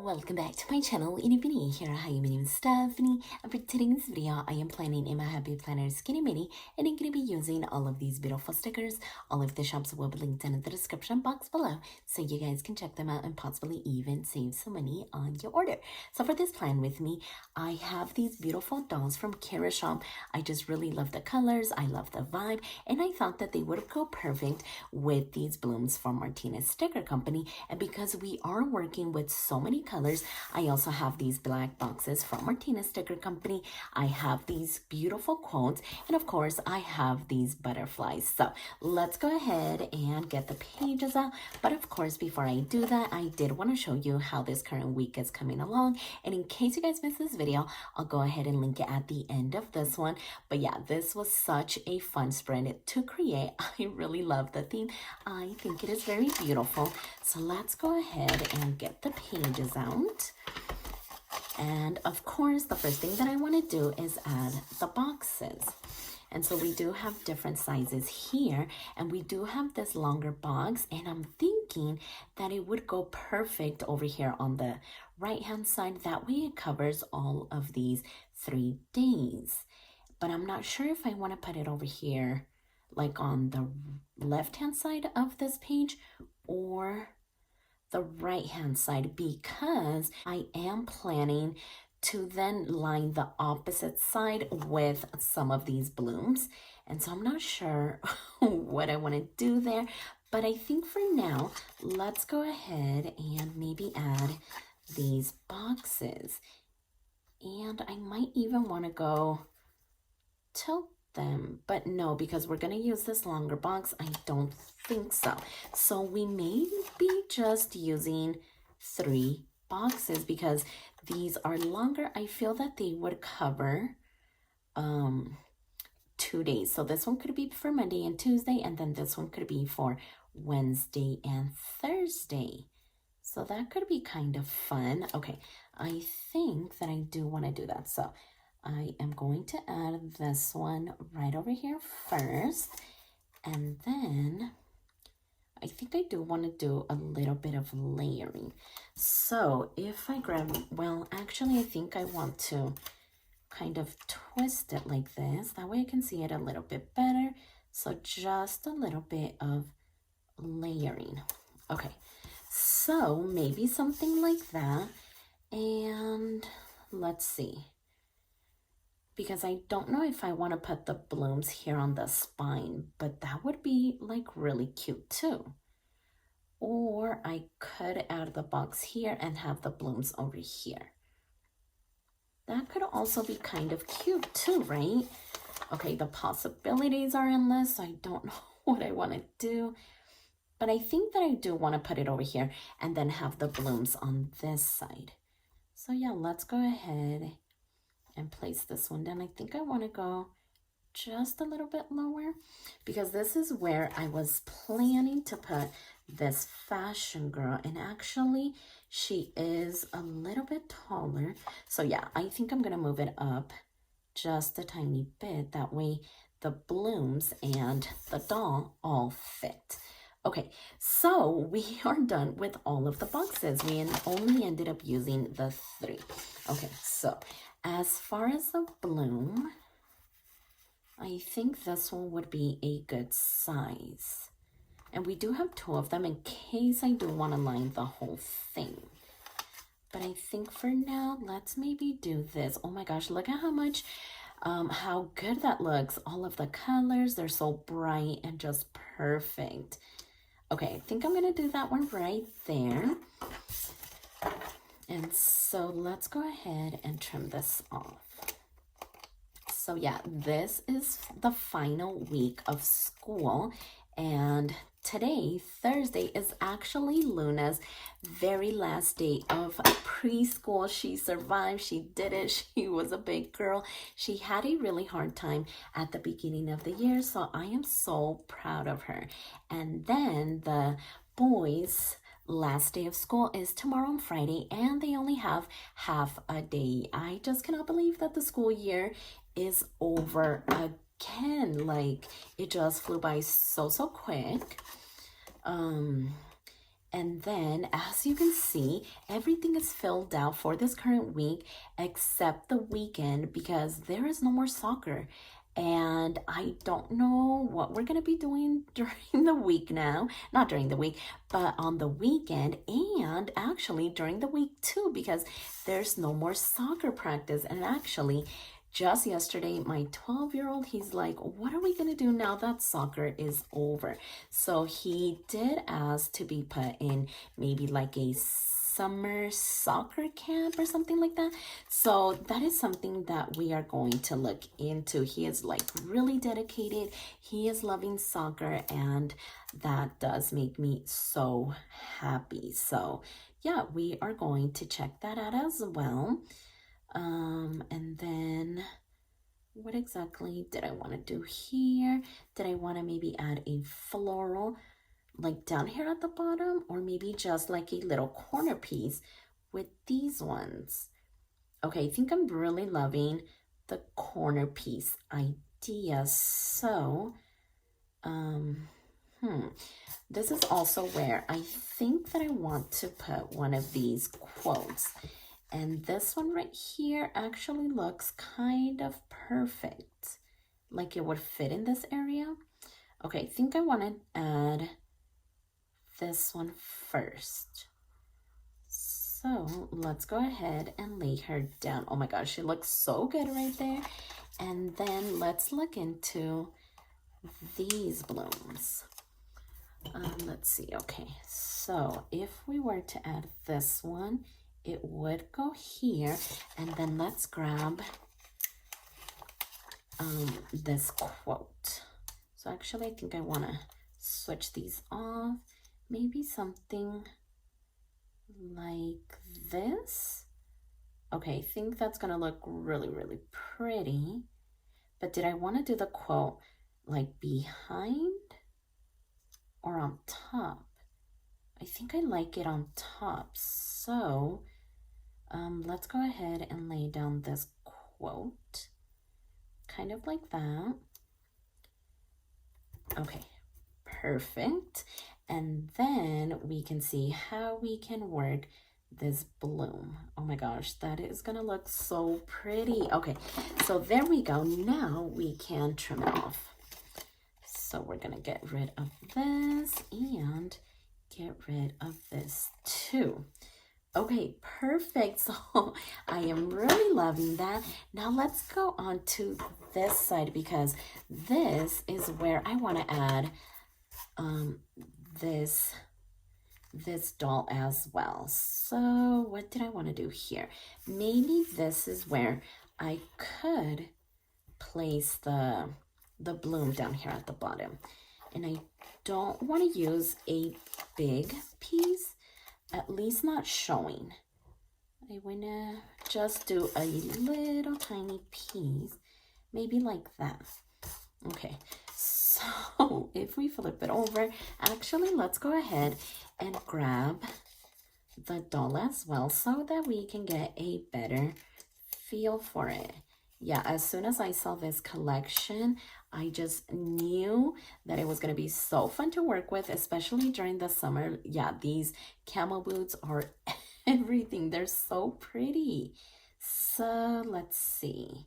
welcome back to my channel. Itty bitty here. Hi, my name is Stephany, and for today's video, I am planning in my Happy Planner Skinny Mini, and I'm going to be using all of these beautiful stickers. All of the shops will be linked in the description box below, so you guys can check them out and possibly even save some money on your order. So for this plan with me, I have these beautiful dolls from Kara Shop. I just really love the colors, I love the vibe, and I thought that they would go perfect with these blooms from Martinez Sticker Company. And because we are working with so many colors, I also have these black boxes from Martinez Sticker Company. I have these beautiful quotes, and of course I have these butterflies. So let's go ahead and get the pages out. But of course, before I do that, I did want to show you how this current week is coming along, and in case you guys missed this video, I'll go ahead and link it at the end of this one. But yeah, this was such a fun spread to create. I really love the theme. I think it is very beautiful. So let's go ahead and get the pages out. And of course, the first thing that I want to do is add the boxes. And so we do have different sizes here, and we do have this longer box, and I'm thinking that it would go perfect over here on the right hand side. That way it covers all of these 3 days. But I'm not sure if I want to put it over here like on the left hand side of this page or the right hand side, because I am planning to then line the opposite side with some of these blooms. And so I'm not sure what I want to do there, but I think for now, let's go ahead and maybe add these boxes. And I might even want to go tilt them, but no, because we're going to use this longer box, I don't think so. So we may be just using 3 boxes because these are longer. I feel that they would cover 2 days. So this one could be for Monday and Tuesday, and then this one could be for Wednesday and Thursday. So that could be kind of fun. Okay, I think that I do want to do that. So I am going to add this one right over here first, and then I think I do want to do a little bit of layering. So if I grab, well, actually I think I want to kind of twist it like this. That way I can see it a little bit better. So just a little bit of layering. Okay, so maybe something like that. And let's see, because I don't know if I want to put the blooms here on the spine, but that would be like really cute too. Or I could add the box here and have the blooms over here. That could also be kind of cute too, right? Okay, the possibilities are endless. So I don't know what I want to do, but I think that I do want to put it over here and then have the blooms on this side. So yeah, let's go ahead and place this one down. I think I want to go just a little bit lower because this is where I was planning to put this fashion girl, and actually she is a little bit taller. So yeah, I think I'm gonna move it up just a tiny bit. That way the blooms and the doll all fit. Okay, so we are done with all of the boxes. We only ended up using the 3. Okay, so as far as the bloom, I think this one would be a good size. And we do have 2 of them in case I do want to line the whole thing. But I think for now, let's maybe do this. Oh my gosh, look at how much, how good that looks. All of the colors, they're so bright and just perfect. Okay, I think I'm going to do that one right there. And so let's go ahead and trim this off. So yeah, this is the final week of school, and today, Thursday, is actually Luna's very last day of preschool. She survived, she did it, she was a big girl. She had a really hard time at the beginning of the year, so I am so proud of her. And then the boys' last day of school is tomorrow on Friday, and they only have half a day. I just cannot believe that the school year is over again. Like, it just flew by so quick. And then, as you can see, everything is filled out for this current week except the weekend because there is no more soccer. And I don't know what we're going to be doing during the week now. Not during the week, but on the weekend and actually during the week too because there's no more soccer practice. And actually, just yesterday, my 12-year-old, he's like, what are we going to do now that soccer is over? So he did ask to be put in maybe like a summer soccer camp or something like that. So that is something that we are going to look into. He is like really dedicated. He is loving soccer and that does make me so happy. So yeah, we are going to check that out as well. And then what exactly did I want to do here? Did I want to maybe add a floral like down here at the bottom or maybe just like a little corner piece with these ones? Okay, I think I'm really loving the corner piece idea. So, this is also where I think that I want to put one of these quotes. And this one right here actually looks kind of perfect. Like it would fit in this area. Okay, I think I want to add this one first. So let's go ahead and lay her down. Oh my gosh, she looks so good right there. And then let's look into these blooms. Let's see. Okay, so if we were to add this one, it would go here. And then let's grab this quote. So actually, I think I want to switch these off. Maybe something like this. Okay, I think that's going to look really, really pretty. But did I want to do the quote like behind or on top? I think I like it on top. So let's go ahead and lay down this quote. Kind of like that. Okay, perfect. And then we can see how we can work this bloom. Oh my gosh, that is gonna look so pretty. Okay, so there we go. Now we can trim it off. So we're gonna get rid of this and get rid of this too. Okay, perfect. So I am really loving that. Now let's go on to this side because this is where I want to add this doll as well. So what did I want to do here? Maybe this is where I could place the bloom down here at the bottom. And I don't want to use a big piece, at least not showing. I want to just do a little tiny piece, maybe like that. Okay, so if we flip it over, actually, let's go ahead and grab the doll as well so that we can get a better feel for it. Yeah, as soon as I saw this collection, I just knew that it was going to be so fun to work with, especially during the summer. Yeah, these camel boots are everything. They're so pretty. So let's see.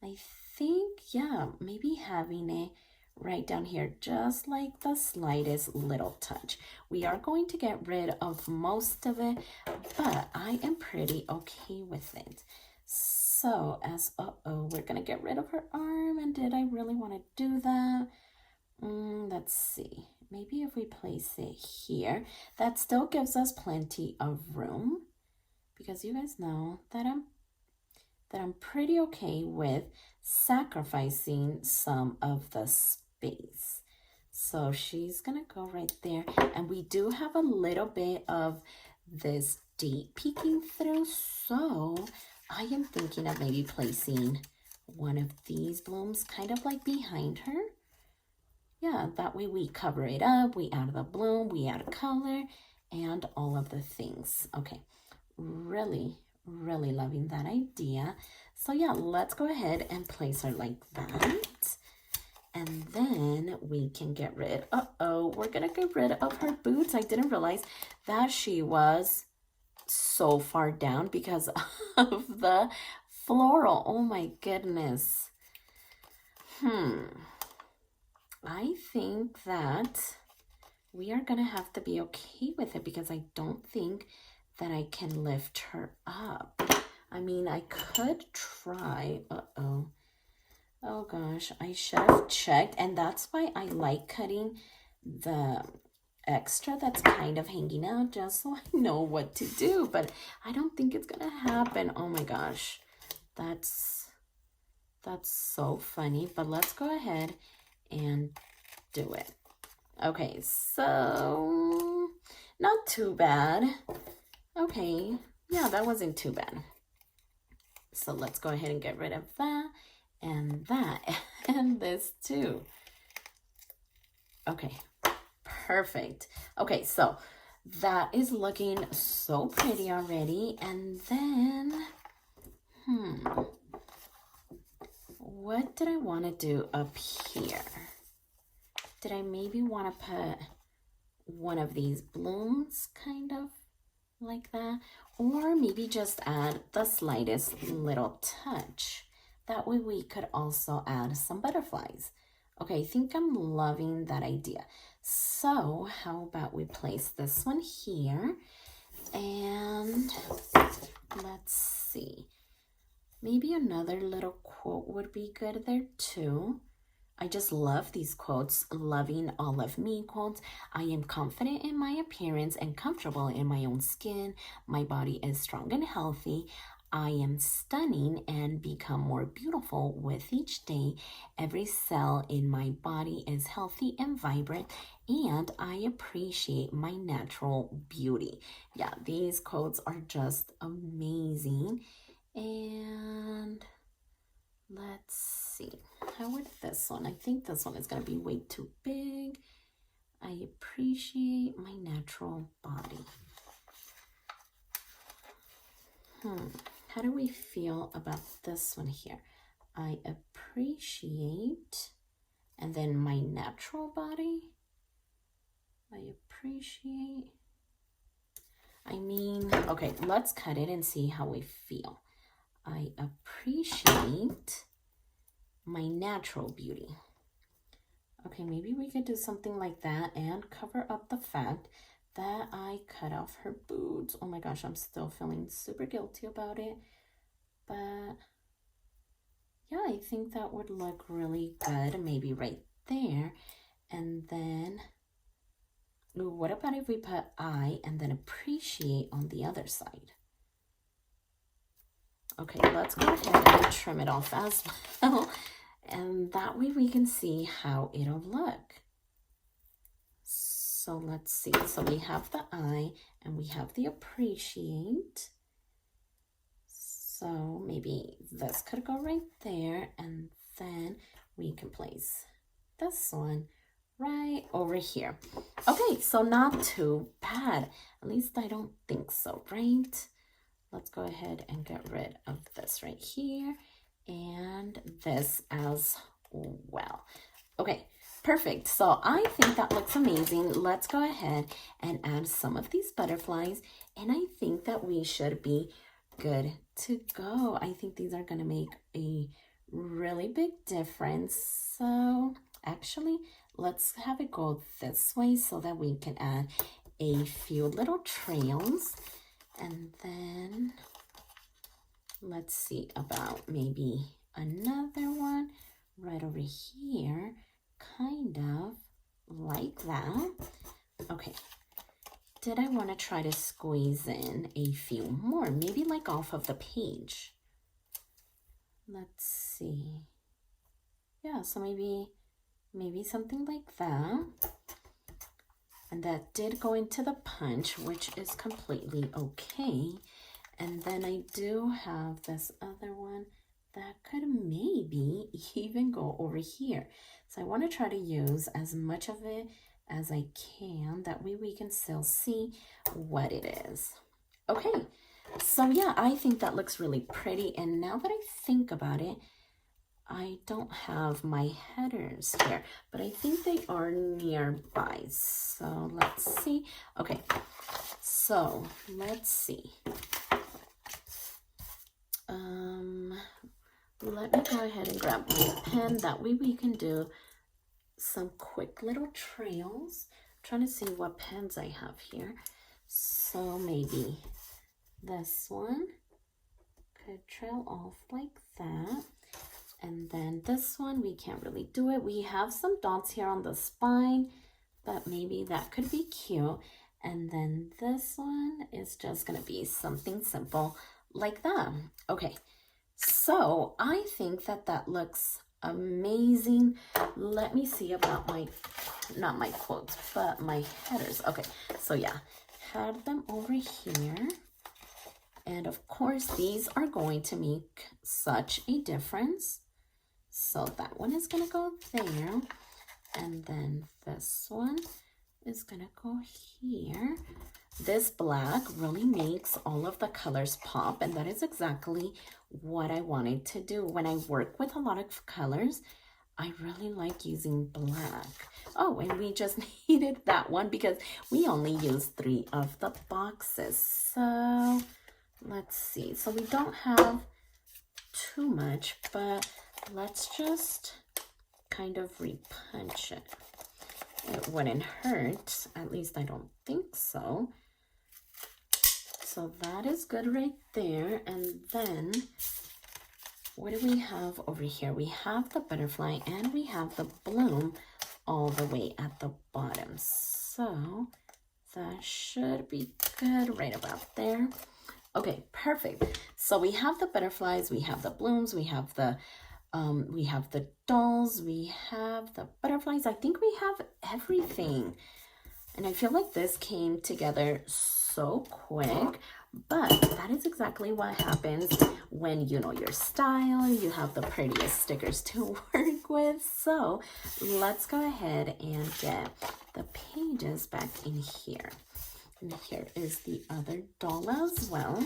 I think, yeah, maybe having it right down here, just like the slightest little touch. We are going to get rid of most of it, but I am pretty okay with it. So as, we're gonna get rid of her arm, and did I really want to do that? Let's see, maybe if we place it here, that still gives us plenty of room, because you guys know that I'm pretty okay with sacrificing some of the space. So she's gonna go right there, and we do have a little bit of this date peeking through, so I am thinking of maybe placing one of these blooms kind of like behind her. Yeah, that way we cover it up, we add the bloom, we add a color, and all of the things. Okay, really, really loving that idea. So yeah, let's go ahead and place her like that. And then we can get rid, we're gonna get rid of her boots. I didn't realize that she was so far down because of the floral. Oh my goodness. I think that we are gonna have to be okay with it because I don't think that I can lift her up. I mean, I could try. Oh gosh, I should have checked. And that's why I like cutting the extra that's kind of hanging out just so I know what to do. But I don't think it's gonna happen. Oh my gosh, that's so funny. But let's go ahead and do it. Okay, so not too bad. Okay, yeah, that wasn't too bad. So let's go ahead and get rid of that and this too. Okay, perfect. Okay, so that is looking so pretty already. And then, what did I want to do up here? Did I maybe want to put one of these blooms kind of like that? Or maybe just add the slightest little touch. That way we could also add some butterflies. Okay, I think I'm loving that idea. So how about we place this one here? And let's see. Maybe another little quote would be good there too. I just love these quotes, loving all of me quotes. I am confident in my appearance and comfortable in my own skin. My body is strong and healthy. I am stunning and become more beautiful with each day. Every cell in my body is healthy and vibrant, and I appreciate my natural beauty. Yeah, these quotes are just amazing. And let's see. How would this one? I think this one is going to be way too big. I appreciate my natural body. How do we feel about this one here? I appreciate, and then my natural body. I appreciate. I mean, okay, let's cut it and see how we feel. I appreciate my natural beauty. Okay, maybe we could do something like that and cover up the fact that I cut off her boots. Oh my gosh, I'm still feeling super guilty about it. But yeah, I think that would look really good. Maybe right there. And then, ooh, what about if we put I and then appreciate on the other side? Okay, let's go ahead and trim it off as well. And that way we can see how it'll look. So let's see. So we have the I and we have the appreciate. So maybe this could go right there. And then we can place this one right over here. Okay, so not too bad. At least I don't think so, right? Let's go ahead and get rid of this right here and this as well. Okay, perfect. So I think that looks amazing. Let's go ahead and add some of these butterflies, and I think that we should be good to go. I think these are going to make a really big difference. So actually, let's have it go this way so that we can add a few little trails. And then let's see about maybe another one right over here, kind of like that. Okay, did I want to try to squeeze in a few more, maybe like off of the page? Let's see. Yeah, so maybe something like that. And that did go into the punch, which is completely okay. And then I do have this other one that could maybe even go over here. So I want to try to use as much of it as I can. That way we can still see what it is. Okay, so yeah, I think that looks really pretty. And now that I think about it, I don't have my headers here, but I think they are nearby. So let's see. Okay, so let's see. Let me go ahead and grab my pen. That way we can do some quick little trails. I'm trying to see what pens I have here. So maybe this one could trail off like that. And then this one, we can't really do it. We have some dots here on the spine, but maybe that could be cute. And then this one is just gonna be something simple like that. Okay, so I think that that looks amazing. Let me see about my, not my quotes, but my headers. Okay, so yeah, had them over here. And of course, these are going to make such a difference. So that one is gonna go there. And then this one is gonna go here. This black really makes all of the colors pop, and that is exactly what I wanted to do. When I work with a lot of colors, I really like using black. Oh, and we just needed that one because we only used 3 of the boxes. So let's see. So we don't have too much, but let's just kind of repunch it. It wouldn't hurt, at least I don't think so. So that is good right there. And then what do we have over here? We have the butterfly and we have the bloom all the way at the bottom. So that should be good right about there. Okay, perfect. So we have the butterflies, we have the blooms, we have the dolls, we have the butterflies. I think we have everything. And I feel like this came together so quick, but that is exactly what happens when you know your style, you have the prettiest stickers to work with. So let's go ahead and get the pages back in here. And here is the other doll as well.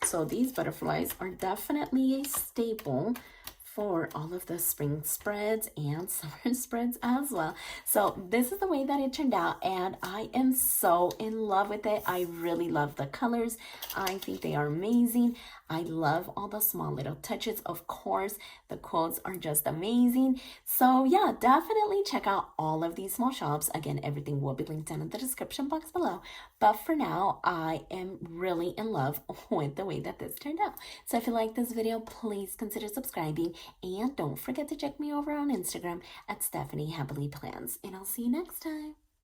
So these butterflies are definitely a staple for all of the spring spreads and summer spreads as well. So this is the way that it turned out, and I am so in love with it. I really love the colors. I think they are amazing. I love all the small little touches. Of course, the quotes are just amazing. So yeah, definitely check out all of these small shops. Again, everything will be linked down in the description box below. But for now, I am really in love with the way that this turned out. So if you like this video, please consider subscribing. And don't forget to check me over on Instagram at stephanyhappilyplans. And I'll see you next time.